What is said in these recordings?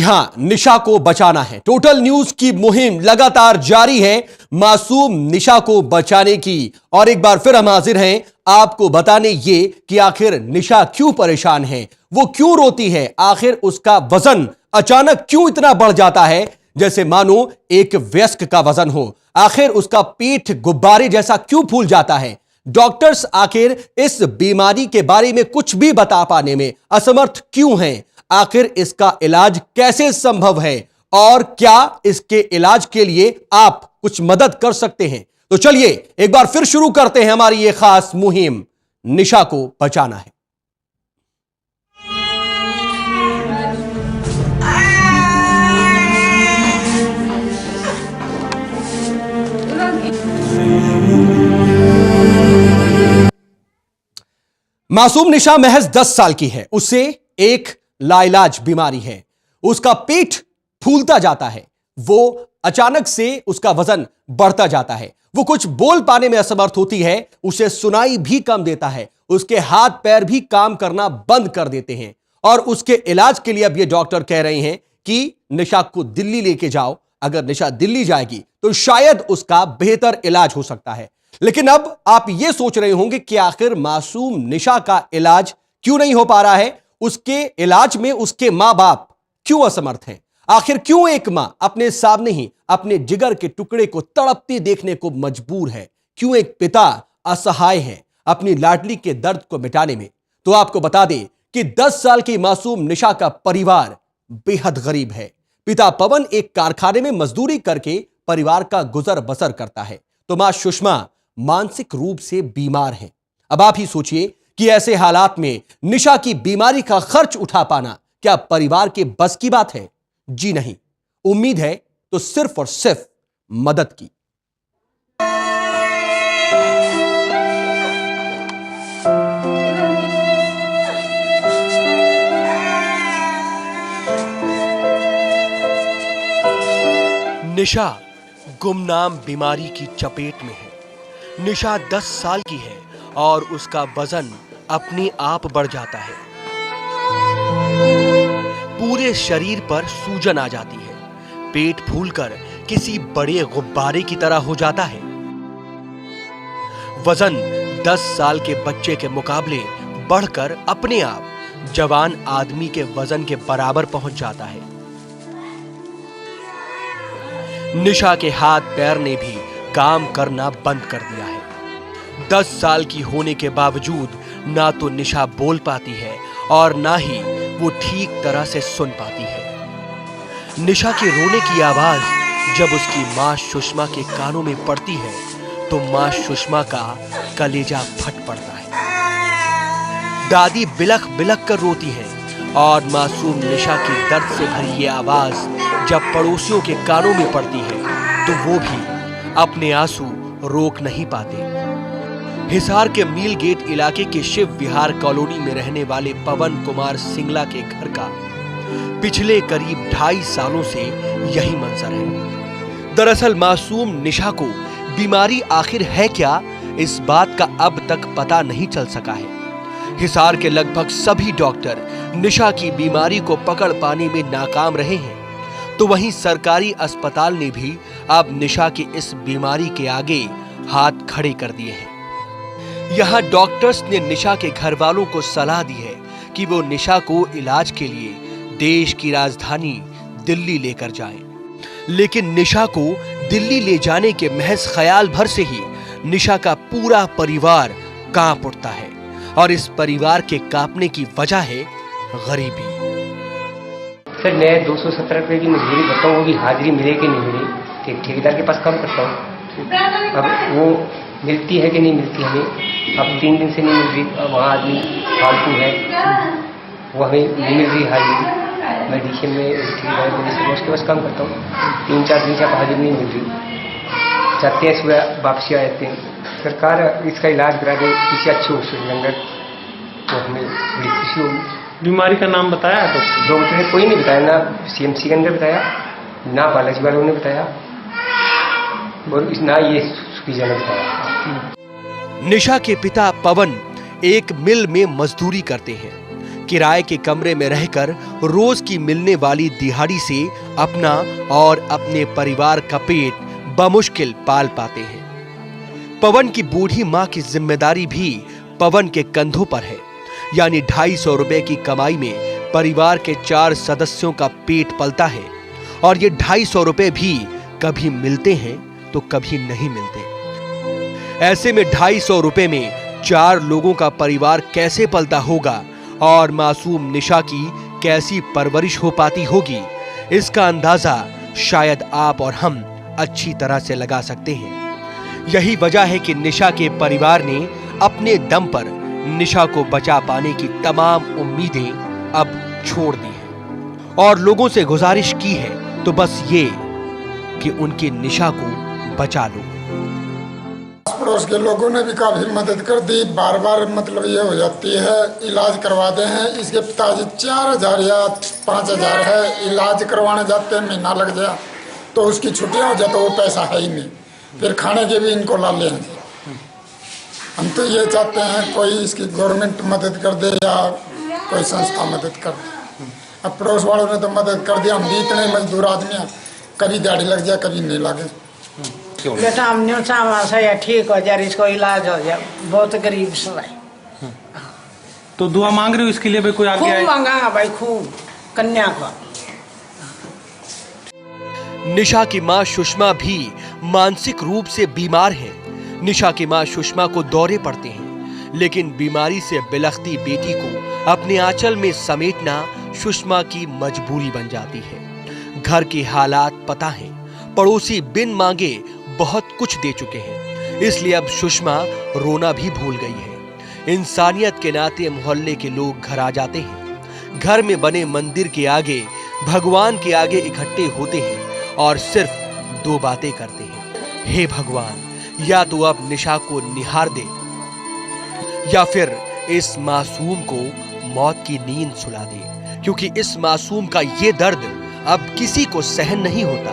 हां, निशा को बचाना है। टोटल न्यूज की मुहिम लगातार जारी है मासूम निशा को बचाने की। और एक बार फिर हम हाजिर हैं आपको बताने ये कि आखिर निशा क्यों परेशान है, वो क्यों रोती है, आखिर उसका वजन अचानक क्यों इतना बढ़ जाता है जैसे मानो एक वयस्क का वजन हो। आखिर उसका पेट गुब्बारे जैसा क्यों फूल जाता है। डॉक्टर्स आखिर इस बीमारी के बारे में कुछ भी बता पाने में असमर्थ क्यों हैं। आखिर इसका इलाज कैसे संभव है और क्या इसके इलाज के लिए आप कुछ मदद कर सकते हैं। तो चलिए एक बार फिर शुरू करते हैं हमारी ये खास मुहिम, निशा को बचाना है। मासूम निशा महज 10 साल की है। उसे एक लाइलाज बीमारी है। उसका पेट फूलता जाता है। वो अचानक से उसका वजन बढ़ता जाता है। वो कुछ बोल पाने में असमर्थ होती है। उसे सुनाई भी कम देता है। उसके हाथ पैर भी काम करना बंद कर देते हैं। और उसके इलाज के लिए अब ये डॉक्टर कह रहे हैं कि निशा को दिल्ली लेके जाओ। अगर निशा दिल्ली जाएगी तो शायद उसका बेहतर इलाज हो सकता है। लेकिन अब आप यह सोच रहे होंगे कि आखिर मासूम निशा का इलाज क्यों नहीं हो पा रहा है। उसके इलाज में उसके मां बाप क्यों असमर्थ हैं। आखिर क्यों एक मां अपने सामने ही अपने जिगर के टुकड़े को तड़पते देखने को मजबूर है। क्यों एक पिता असहाय है अपनी लाडली के दर्द को मिटाने में। तो आपको बता दें कि 10 साल की मासूम निशा का परिवार बेहद गरीब है। पिता पवन एक कारखाने में मजदूरी करके परिवार का गुजर बसर करता है, तो मां सुषमा मानसिक रूप से बीमार हैं। अब आप ही सोचिए कि ऐसे हालात में निशा की बीमारी का खर्च उठा पाना क्या परिवार के बस की बात है। जी नहीं, उम्मीद है तो सिर्फ और सिर्फ मदद की। निशा गुमनाम बीमारी की चपेट में है। निशा 10 साल की है और उसका वजन अपने आप बढ़ जाता है। पूरे शरीर पर सूजन आ जाती है। पेट फूलकर किसी बड़े गुब्बारे की तरह हो जाता है। वजन 10 साल के बच्चे के मुकाबले बढ़कर अपने आप जवान आदमी के वजन के बराबर पहुंच जाता है। निशा के हाथ पैर ने भी काम करना बंद कर दिया है। 10 साल की होने के बावजूद ना तो निशा बोल पाती है और ना ही वो ठीक तरह से सुन पाती है। निशा के रोने की आवाज जब उसकी मां सुषमा के कानों में पड़ती है तो मां सुषमा का कलेजा फट पड़ता है। दादी बिलख बिलख कर रोती है और मासूम निशा की दर्द से भरी ये आवाज जब पड़ोसियों के कानों में पड़ती है तो वो भी अपने आंसू रोक नहीं पाते। हिसार के मील गेट इलाके के शिव विहार कॉलोनी में रहने वाले पवन कुमार सिंगला के घर का पिछले करीब 2.5 सालों से यही मंजर है। दरअसल मासूम निशा को बीमारी आखिर है क्या, इस बात का अब तक पता नहीं चल सका है। हिसार के लगभग सभी डॉक्टर निशा की बीमारी को पकड़ पाने में नाकाम रहे हैं, तो वहीं सरकारी अस्पताल ने भी अब निशा की इस बीमारी के आगे हाथ खड़े कर दिए हैं। यहाँ डॉक्टर्स ने निशा के घर वालों को सलाह दी है कि वो निशा को इलाज के लिए देश की राजधानी दिल्ली लेकर जाएं। लेकिन निशा को दिल्ली ले जाने के महज ख्याल भर से ही निशा का पूरा परिवार कांप उठता है और इस परिवार के कांपने की वजह है गरीबी। सर मैं 270 रुपये की मजदूरी करता हूँ, वो भी हाजिरी मिले कि नहीं मिले, कि ठेकेदार के पास काम करता हूँ। अब वो मिलती है कि नहीं मिलती हमें, अब 3 दिन से नहीं मिल रही। अब वहाँ आदमी फालतू है, वो हमें नहीं मिल रही हाजिरी। मैं डीसीएम में ठेकेदार को उसके पास काम करता हूँ, 3-4 दिन से अब हाजिरी नहीं मिल रही। जाते हैं सुबह वापसी आ जाते हैं। सरकार इसका इलाज करा दे, किसी अच्छे हॉस्पिटल अंदर, तो हमें बड़ी खुशी होगी। बीमारी का नाम बताया तो डॉक्टर ने कोई नहीं बताया, ना सीएमसी के अंदर बताया, ना बालाजी वालों ने बताया, और ना ये सुखीजा ने बताया। निशा के पिता पवन एक मिल में मजदूरी करते हैं। किराए के कमरे में रहकर रोज की मिलने वाली दिहाड़ी से अपना और अपने परिवार का पेट बमुश्किल पाल पाते हैं। पवन की बूढ़ी मां की जिम्मेदारी भी पवन के कंधों पर है, यानी 250 रुपए की कमाई में परिवार के 4 सदस्यों का पेट पलता है। और ये 250 रुपए भी कभी मिलते हैं तो कभी नहीं मिलते। ऐसे में 250 रुपए में 4 लोगों का परिवार कैसे पलता होगा और मासूम निशा की कैसी परवरिश हो पाती होगी, इसका अंदाजा शायद आप और हम अच्छी तरह से लगा सकते हैं। यही वजह है कि निशा के परिवार ने अपने दम पर निशा को बचा पाने की तमाम उम्मीदें अब छोड़ दी हैं और लोगों से गुजारिश की है तो बस ये कि उनकी निशा को बचा लो। पड़ोस के लोगों ने भी काफी मदद कर दी। बार बार मतलब ये हो जाती है, इलाज करवाते हैं। इसके पिताजी 4000 या 5000 है, इलाज करवाने जाते हैं, महीना लग गया तो उसकी छुट्टियां हो जाए तो वो पैसा है ही नहीं, फिर खाने के भी इनको ला ले। हम तो ये चाहते हैं कोई इसकी गवर्नमेंट मदद कर दे या कोई संस्था मदद कर दे। अब पड़ोस वालों ने तो मदद कर दिया, हम भी इतने मजदूर आदमी हैं, कभी दिहाड़ी लग जाए कभी नहीं लगे। बेटा हमने से ठीक हो जाए, इसको इलाज हो जाए, बहुत गरीब सब है। तो दुआ मांग रही हो इसके लिए भी कोई आगे आए? खूब मांगा भाई, खूब कन्या को। निशा की मां सुषमा भी मानसिक रूप से बीमार है। निशा की मां सुषमा को दौरे पड़ते हैं, लेकिन बीमारी से बिलखती बेटी को अपने आंचल में समेटना सुषमा की मजबूरी बन जाती है। घर के हालात पता है, पड़ोसी बिन मांगे बहुत कुछ दे चुके हैं, इसलिए अब सुषमा रोना भी भूल गई है। इंसानियत के नाते मोहल्ले के लोग घर आ जाते हैं, घर में बने मंदिर के आगे, भगवान के आगे इकट्ठे होते हैं और सिर्फ 2 बातें करते हैं। हे भगवान, या तो अब निशा को निहार दे या फिर इस मासूम को मौत की नींद सुला दे, क्योंकि इस मासूम का ये दर्द अब किसी को सहन नहीं होता।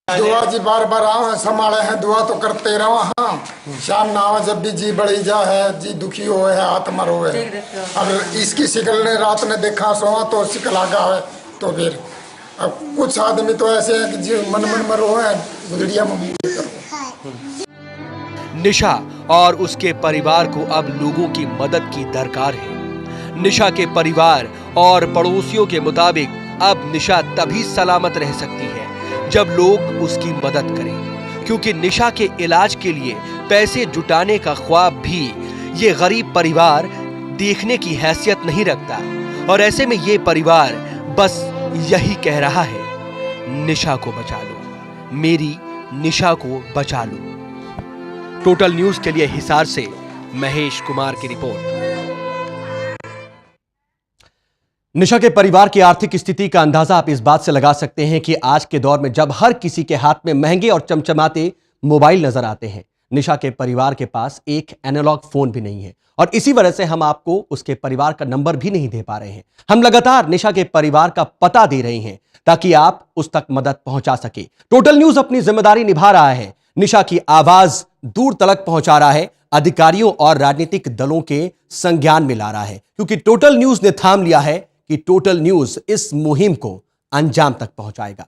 दुआ जी बार बार आओ, संभाले हैं, दुआ तो करते रहो। हाँ, शाम ना आओ जब भी जी बड़ी जा है, जी दुखी हो है, आत्मर हो है। अब इसकी शिकल ने रात ने देखा सोआ तो शिकल आगा है, तो फिर अब कुछ आदमी तो ऐसे हैं कि जी मन में रो है, गुजरिया में। निशा और उसके परिवार को अब लोगों की मदद की दरकार है। निशा के परिवार और पड़ोसियों के मुताबिक अब निशा तभी सलामत रह सकती है जब लोग उसकी मदद करें, क्योंकि निशा के इलाज के लिए पैसे जुटाने का ख्वाब भी ये गरीब परिवार देखने की हैसियत नहीं रखता। और ऐसे में ये परिवार बस यही कह रहा है, निशा को बचा लो, मेरी निशा को बचा लो। टोटल न्यूज के लिए हिसार से महेश कुमार की रिपोर्ट। निशा के परिवार की आर्थिक स्थिति का अंदाजा आप इस बात से लगा सकते हैं कि आज के दौर में जब हर किसी के हाथ में महंगे और चमचमाते मोबाइल नजर आते हैं, निशा के परिवार के पास एक एनालॉग फोन भी नहीं है और इसी वजह से हम आपको उसके परिवार का नंबर भी नहीं दे पा रहे हैं। हम लगातार निशा के परिवार का पता दे रहे हैं ताकि आप उस तक मदद पहुंचा सके। टोटल न्यूज अपनी जिम्मेदारी निभा रहा है, निशा की आवाज दूर तक पहुंचा रहा है, अधिकारियों और राजनीतिक दलों के संज्ञान में ला रहा है, क्योंकि टोटल न्यूज ने थाम लिया है कि टोटल न्यूज इस मुहिम को अंजाम तक पहुंचाएगा।